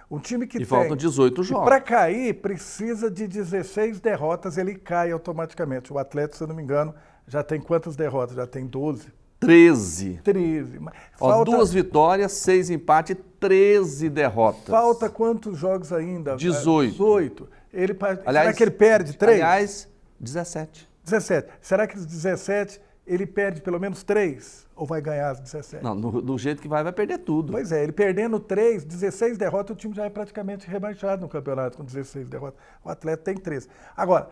Um time que faltam 18 jogos. Para cair, precisa de 16 derrotas, ele cai automaticamente. O Atlético, se eu não me engano, já tem quantas derrotas? Já tem 12? 13. 13. Falta... 2 vitórias, 6 empates, 13 derrotas. Falta quantos jogos ainda? 18. 18. Aliás, será que ele perde 3? Aliás, 17. 17. Será que os 17 ele perde pelo menos 3? Ou vai ganhar as 17? Não, do jeito que vai perder tudo. Pois é, ele perdendo 3, 16 derrotas, o time já é praticamente rebaixado no campeonato com 16 derrotas. O Atlético tem 13. Agora,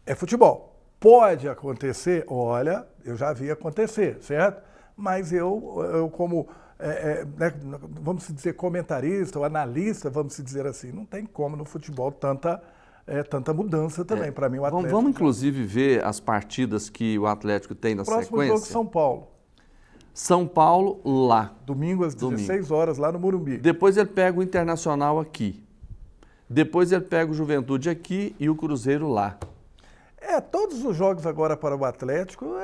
é futebol. Pode acontecer, olha, eu já vi acontecer, certo? Mas eu como, vamos dizer, comentarista ou analista, vamos dizer assim, não tem como no futebol tanta mudança também. Para mim, o Atlético... Vamos inclusive ver as partidas que o Atlético tem na sequência. Próximo jogo, São Paulo. São Paulo lá. Domingo às 16 horas, lá no Morumbi. Depois ele pega o Internacional aqui. Depois ele pega o Juventude aqui e o Cruzeiro lá. Todos os jogos agora para o Atlético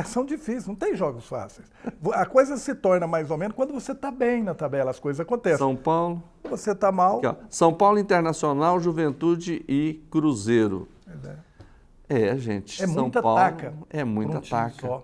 são difíceis, não tem jogos fáceis. A coisa se torna mais ou menos quando você está bem na tabela, as coisas acontecem. São Paulo. Você está mal. Aqui, ó. São Paulo, Internacional, Juventude e Cruzeiro. Gente. É São muita Paulo taca. É muita taca.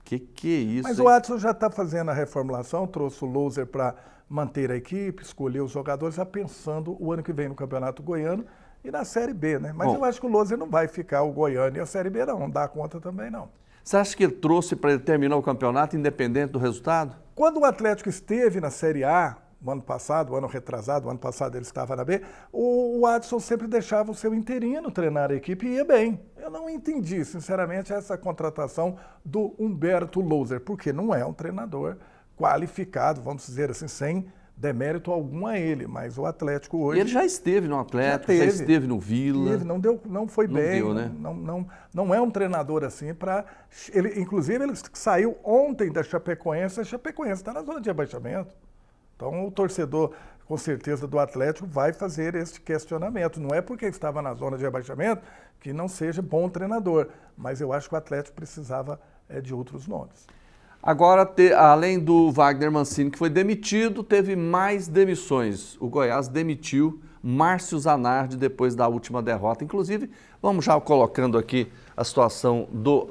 Que é isso? Mas o Adson já está fazendo a reformulação, trouxe o Loser para manter a equipe, escolher os jogadores, já pensando o ano que vem no Campeonato Goiano e na Série B, né? Mas eu acho que o Loser não vai ficar o Goiano e a Série B não dá conta também não. Você acha que ele trouxe para ele terminar o campeonato independente do resultado? Quando o Atlético esteve na Série A, o ano passado, o ano retrasado, o ano passado ele estava na B, o Adson sempre deixava o seu interino treinar a equipe e ia bem. Eu não entendi, sinceramente, essa contratação do Humberto Loser, porque não é um treinador qualificado, vamos dizer assim, sem demérito algum a ele, mas o Atlético hoje... Ele já esteve no Atlético, já esteve no Vila. Não foi bem, deu, né? Não é um treinador assim para... Inclusive, ele saiu ontem da Chapecoense, a Chapecoense está na zona de rebaixamento. Então, o torcedor, com certeza, do Atlético vai fazer esse questionamento. Não é porque estava na zona de rebaixamento que não seja bom treinador, mas eu acho que o Atlético precisava de outros nomes. Agora, além do Wagner Mancini, que foi demitido, teve mais demissões. O Goiás demitiu Márcio Zanardi depois da última derrota. Inclusive, vamos já colocando aqui a situação do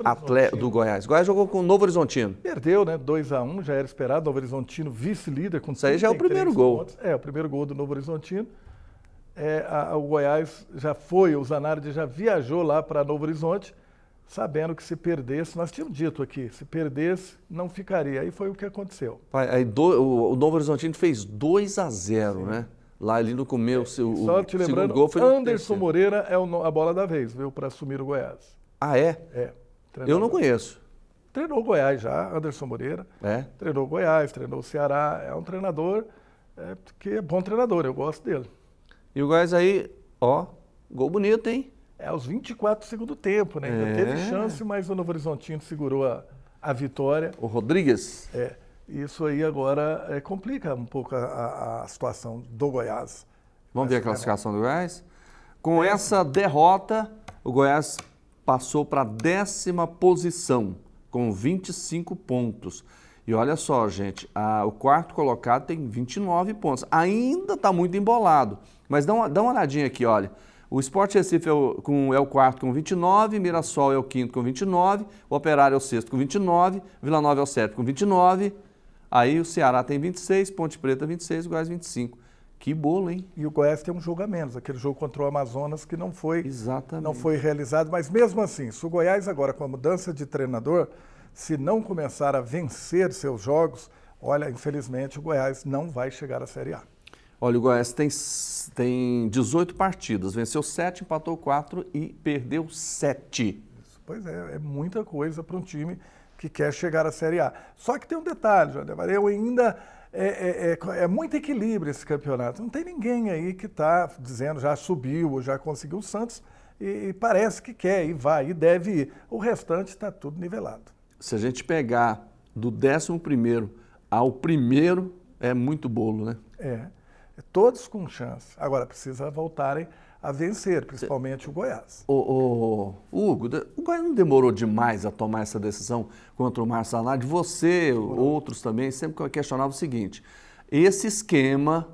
Goiás. O Goiás jogou com o Novo Horizontino. Perdeu, né? 2-1, já era esperado. Novo Horizontino vice-líder com 33 pontos. Isso aí já é o primeiro gol. O primeiro gol do Novo Horizontino. O Goiás já foi, o Zanardi já viajou lá para Novo Horizonte, sabendo que se perdesse, nós tínhamos dito aqui, se perdesse, não ficaria. Aí foi o que aconteceu. O Novo Horizontino fez 2-0, né? Lá ali no começo, só te lembrando, gol foi Anderson Moreira é a bola da vez, veio para assumir o Goiás. Ah, é? Eu não conheço. Treinou o Goiás já, Anderson Moreira. Treinou o Goiás, treinou o Ceará. É um treinador que é bom treinador, eu gosto dele. E o Goiás aí, gol bonito, hein? Aos 24 do segundo tempo, né? Ainda teve chance, mas o Novo Horizontino segurou a vitória. O Rodrigues? Isso aí agora complica um pouco a situação do Goiás. Vamos ver a classificação do Goiás? Com essa derrota, o Goiás passou para a 10ª posição, com 25 pontos. E olha só, gente, o quarto colocado tem 29 pontos. Ainda está muito embolado, mas dá uma olhadinha aqui, olha. O Sport Recife é o quarto com 29, Mirassol é o quinto com 29, o Operário é o sexto com 29, Vila Nova é o sétimo com 29, aí o Ceará tem 26, Ponte Preta 26, o Goiás 25. Que bolo, hein? E o Goiás tem um jogo a menos, aquele jogo contra o Amazonas que não foi realizado, mas mesmo assim, se o Goiás agora com a mudança de treinador, se não começar a vencer seus jogos, olha, infelizmente o Goiás não vai chegar à Série A. Olha, o Goiás tem 18 partidas, venceu 7, empatou 4 e perdeu 7. Pois é muita coisa para um time que quer chegar à Série A. Só que tem um detalhe, João, eu ainda É muito equilíbrio esse campeonato. Não tem ninguém aí que está dizendo já subiu ou já conseguiu. O Santos e parece que quer, e vai, e deve ir. O restante está tudo nivelado. Se a gente pegar do 11º ao primeiro, é muito bolo, né? Todos com chance. Agora, precisa voltarem a vencer, principalmente o Goiás. Hugo, o Goiás não demorou demais a tomar essa decisão contra o Márcio Zanardi? Você, outros também, sempre questionavam o seguinte, esse esquema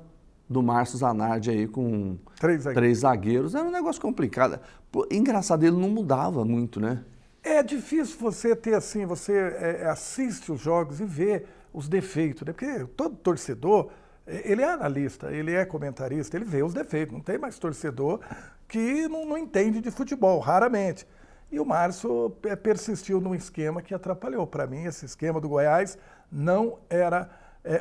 do Márcio Zanardi aí com 3 zagueiros era um negócio complicado. Engraçado, ele não mudava muito, né? É difícil você ter assim, você assiste os jogos e vê os defeitos, né? Porque todo torcedor, ele é analista, ele é comentarista, ele vê os defeitos. Não tem mais torcedor que não entende de futebol, raramente. E o Márcio persistiu num esquema que atrapalhou. Para mim, esse esquema do Goiás não era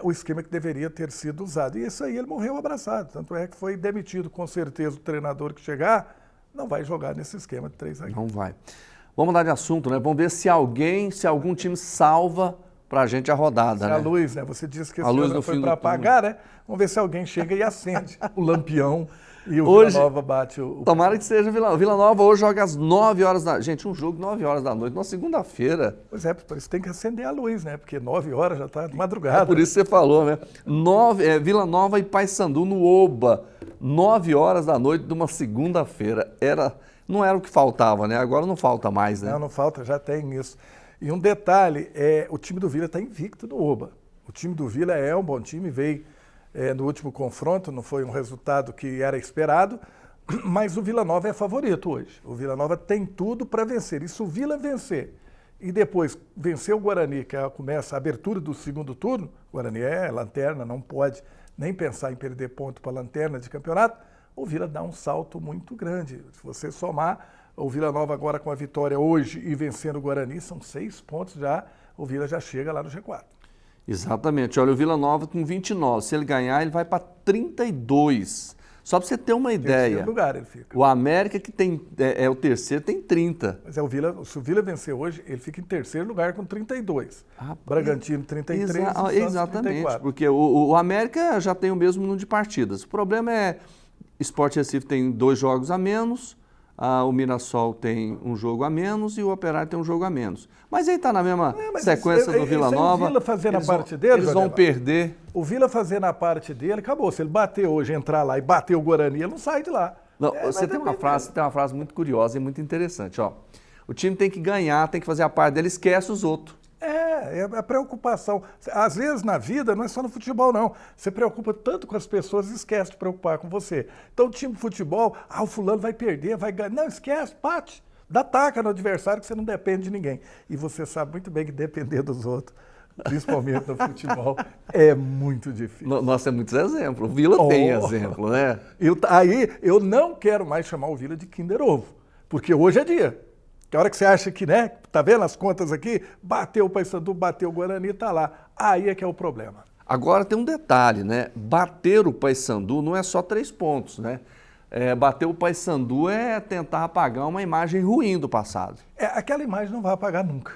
o esquema que deveria ter sido usado. E isso aí ele morreu abraçado. Tanto é que foi demitido, com certeza, o treinador que chegar não vai jogar nesse esquema de 3 zagueiros. Não vai. Vamos mudar de assunto, né? Vamos ver se algum time salva pra gente a rodada, né? A luz, né? Você disse que esse ano foi para apagar, né? Vamos ver se alguém chega e acende o lampião e o Vila Nova bate o... Tomara que seja o Vila Nova. Hoje joga às 9 horas da... Gente, um jogo 9 horas da noite, numa segunda-feira. Pois é, por isso tem que acender a luz, né? Porque 9 horas já tá de madrugada. É por isso que você falou, né? Vila Nova e Paysandu no Oba. 9 horas da noite de uma segunda-feira. Não era o que faltava, né? Agora não falta mais, né? Não falta, já tem isso. E um detalhe, o time do Vila está invicto no Oba. O time do Vila é um bom time, veio no último confronto, não foi um resultado que era esperado, mas o Vila Nova é favorito hoje. O Vila Nova tem tudo para vencer. E se o Vila vencer e depois vencer o Guarani, que começa a abertura do segundo turno, o Guarani é lanterna, não pode nem pensar em perder ponto para a lanterna de campeonato, o Vila dá um salto muito grande. Se você somar o Vila Nova agora com a vitória hoje e vencendo o Guarani, são 6 pontos já, o Vila já chega lá no G4. Exatamente. Olha, o Vila Nova com 29, se ele ganhar, ele vai para 32. Só para você ter uma ideia. Em terceiro lugar ele fica. O América, que é o terceiro, tem 30. Mas se o Vila vencer hoje, ele fica em terceiro lugar com 32. Bragantino 33 e Santos exatamente, 34. Porque o América já tem o mesmo número de partidas. O problema é Sport Recife tem 2 jogos a menos, o Mirassol tem um jogo a menos e o Operário tem um jogo a menos. Mas aí está na mesma sequência do Vila Nova. O Vila fazendo a parte dele, eles vão perder. O Vila fazendo a parte dele, acabou. Se ele bater hoje, entrar lá e bater o Guarani, ele não sai de lá. Não, você tem uma frase muito curiosa e muito interessante. Ó. O time tem que ganhar, tem que fazer a parte dele, esquece os outros. É a preocupação. Às vezes na vida, não é só no futebol, não. Você preocupa tanto com as pessoas e esquece de preocupar com você. Então o time de futebol, o fulano vai perder, vai ganhar. Não, esquece, bate. Dá taca no adversário que você não depende de ninguém. E você sabe muito bem que depender dos outros, principalmente no futebol, é muito difícil. Nós temos muitos exemplos. O Vila tem exemplo, né? Aí eu não quero mais chamar o Vila de Kinder Ovo, porque hoje é dia. Que a hora que você acha que, né, tá vendo as contas aqui, bateu o Paysandu, bateu o Guarani, tá lá. Aí é que é o problema. Agora tem um detalhe, né? Bater o Paysandu não é só 3 pontos, né? Bater o Paysandu é tentar apagar uma imagem ruim do passado. Aquela imagem não vai apagar nunca.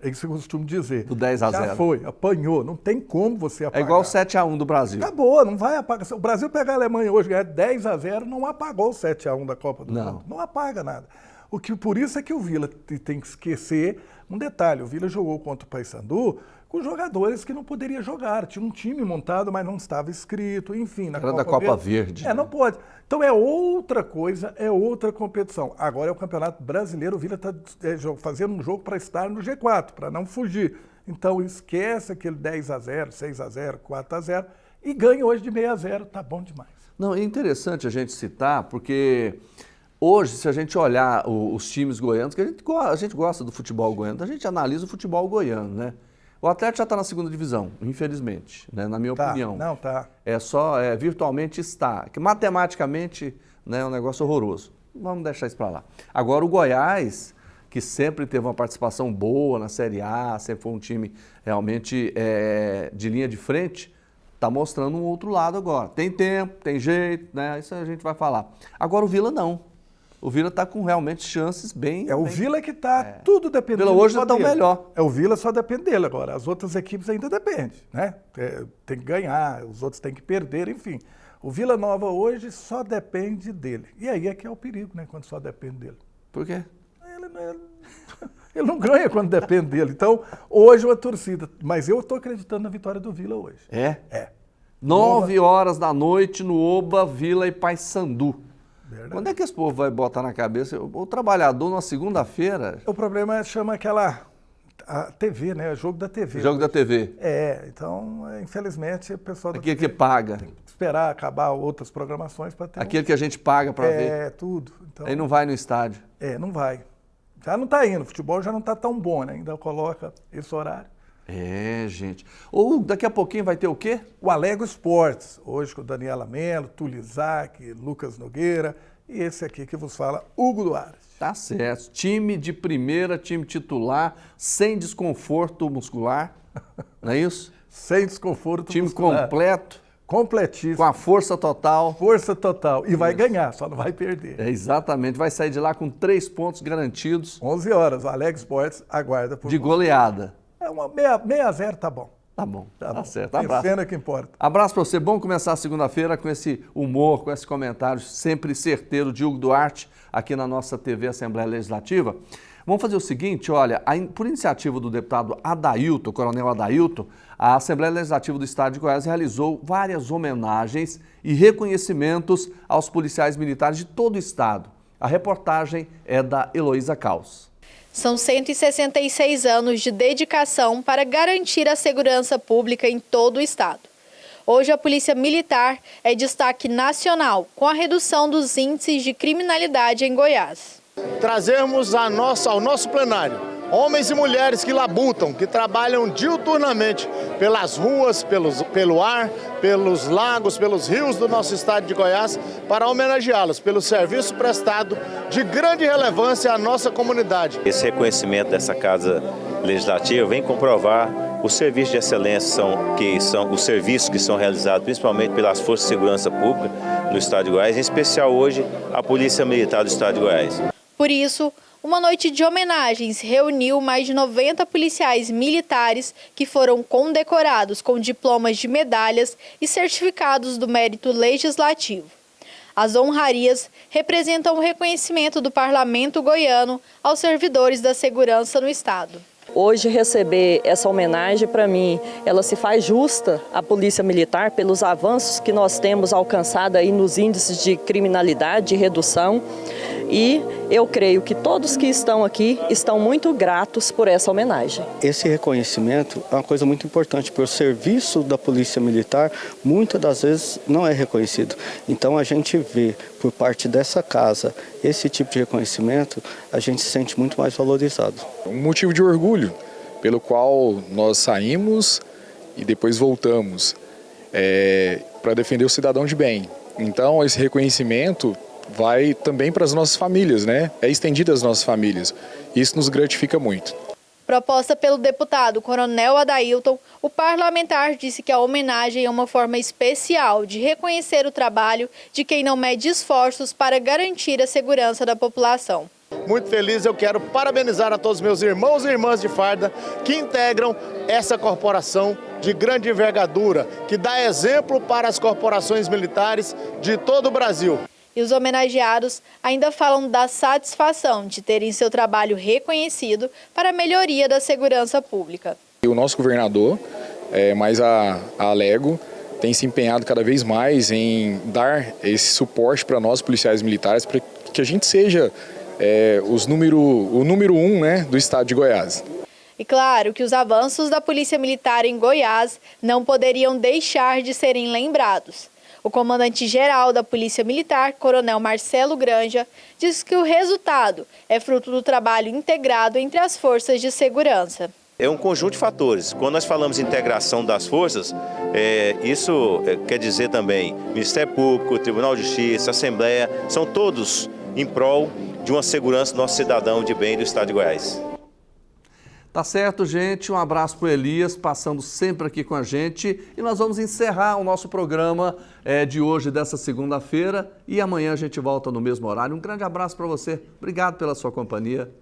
É isso que eu costumo dizer. Do 10-0. Já foi, apanhou, não tem como você apagar. É igual o 7-1 do Brasil. Acabou, não vai apagar. Se o Brasil pegar a Alemanha hoje e ganhar 10-0, não apagou o 7-1 da Copa do Mundo. Não apaga nada. Por isso é que o Vila tem que esquecer um detalhe. O Vila jogou contra o Paysandu com jogadores que não poderia jogar. Tinha um time montado, mas não estava inscrito, enfim. Era da Copa Verde. Não pode. Então é outra coisa, é outra competição. Agora é o Campeonato Brasileiro, o Vila está fazendo um jogo para estar no G4, para não fugir. Então esquece aquele 10-0, 6-0, 4-0 e ganha hoje de 6-0, tá bom demais. Não, é interessante a gente citar, porque hoje, se a gente olhar os times goianos, que a gente gosta do futebol goiano, a gente analisa o futebol goiano, né? O Atlético já está na segunda divisão, infelizmente, né? Na minha opinião. Não, tá. Virtualmente está. Que matematicamente, né, é um negócio horroroso. Vamos deixar isso para lá. Agora o Goiás, que sempre teve uma participação boa na Série A, sempre foi um time realmente de linha de frente, está mostrando um outro lado agora. Tem tempo, tem jeito, né? Isso a gente vai falar. Agora o Vila não. O Vila está com realmente chances bem... O Vila que está tudo dependendo Vila hoje só está o dele. melhor. O Vila só depende dele agora. As outras equipes ainda dependem, né? Tem que ganhar, os outros têm que perder, enfim. O Vila Nova hoje só depende dele. E aí é que é o perigo, né? Quando só depende dele. Por quê? Ele não ganha quando depende dele. Então, hoje a torcida... Mas eu estou acreditando na vitória do Vila hoje. É? É. 9 horas da noite no Oba, Vila e Paysandu. Verdade. Quando é que esse povo vai botar na cabeça? O trabalhador, numa segunda-feira... O problema chama a TV, né? O jogo da TV. Jogo da TV. Então, infelizmente, o pessoal... Aquele que paga. Tem que esperar acabar outras programações para ter... Aquele que a gente paga para ver. Tudo. Então, aí não vai no estádio. Não vai. Já não está indo. O futebol já não está tão bom, né? Ainda coloca esse horário. Gente. Ou daqui a pouquinho vai ter o quê? O Alego Esportes. Hoje com Daniela Mello, Túlio Isaac, Lucas Nogueira e esse aqui que vos fala, Hugo Duarte. Tá certo. Time de primeira, time titular, sem desconforto muscular. Não é isso? Sem desconforto time muscular. Completo. Completíssimo. Com a força total. Força total. E vai ganhar, só não vai perder. Exatamente. Vai sair de lá com 3 pontos garantidos. 11 horas. O Alego Esportes aguarda por de goleada. Uma 6-0 tá bom. Tá bom. Tá certo. Abraço. Cena que importa. Abraço para você. Bom começar a segunda-feira com esse humor, com esse comentário sempre certeiro de Hugo Duarte aqui na nossa TV Assembleia Legislativa. Vamos fazer o seguinte, olha, por iniciativa do deputado Adailton, Coronel Adailton, a Assembleia Legislativa do Estado de Goiás realizou várias homenagens e reconhecimentos aos policiais militares de todo o estado. A reportagem é da Heloísa Caos. São 166 anos de dedicação para garantir a segurança pública em todo o estado. Hoje a Polícia Militar é destaque nacional com a redução dos índices de criminalidade em Goiás. Trazemos ao nosso plenário homens e mulheres que labutam, que trabalham diuturnamente pelas ruas, pelo ar, pelos lagos, pelos rios do nosso estado de Goiás, para homenageá-los pelo serviço prestado de grande relevância à nossa comunidade. Esse reconhecimento dessa Casa Legislativa vem comprovar os serviços de excelência que são os serviços que são realizados principalmente pelas Forças de Segurança Pública no estado de Goiás, em especial hoje a Polícia Militar do estado de Goiás. Por isso, uma noite de homenagens reuniu mais de 90 policiais militares que foram condecorados com diplomas de medalhas e certificados do mérito legislativo. As honrarias representam o reconhecimento do parlamento goiano aos servidores da segurança no estado. Hoje receber essa homenagem, para mim, ela se faz justa à Polícia Militar pelos avanços que nós temos alcançado aí nos índices de criminalidade, de redução. E eu creio que todos que estão aqui estão muito gratos por essa homenagem. Esse reconhecimento é uma coisa muito importante, porque o serviço da Polícia Militar muitas das vezes não é reconhecido. Então a gente vê por parte dessa casa esse tipo de reconhecimento, a gente se sente muito mais valorizado. Um motivo de orgulho pelo qual nós saímos e depois voltamos para defender o cidadão de bem. Então esse reconhecimento vai também para as nossas famílias, né? É estendido às nossas famílias. Isso nos gratifica muito. Proposta pelo deputado Coronel Adailton, o parlamentar disse que a homenagem é uma forma especial de reconhecer o trabalho de quem não mede esforços para garantir a segurança da população. Muito feliz, eu quero parabenizar a todos os meus irmãos e irmãs de farda que integram essa corporação de grande envergadura, que dá exemplo para as corporações militares de todo o Brasil. E os homenageados ainda falam da satisfação de terem seu trabalho reconhecido para a melhoria da segurança pública. O nosso governador, mais a Alego, tem se empenhado cada vez mais em dar esse suporte para nós, policiais militares, para que a gente seja o número 1, né, do estado de Goiás. E claro que os avanços da Polícia Militar em Goiás não poderiam deixar de serem lembrados. O comandante-geral da Polícia Militar, Coronel Marcelo Granja, diz que o resultado é fruto do trabalho integrado entre as forças de segurança. É um conjunto de fatores. Quando nós falamos de integração das forças, isso quer dizer também Ministério Público, Tribunal de Justiça, Assembleia, são todos em prol de uma segurança do nosso cidadão de bem do estado de Goiás. Tá certo, gente? Um abraço pro Elias, passando sempre aqui com a gente. E nós vamos encerrar o nosso programa de hoje, dessa segunda-feira. E amanhã a gente volta no mesmo horário. Um grande abraço para você. Obrigado pela sua companhia.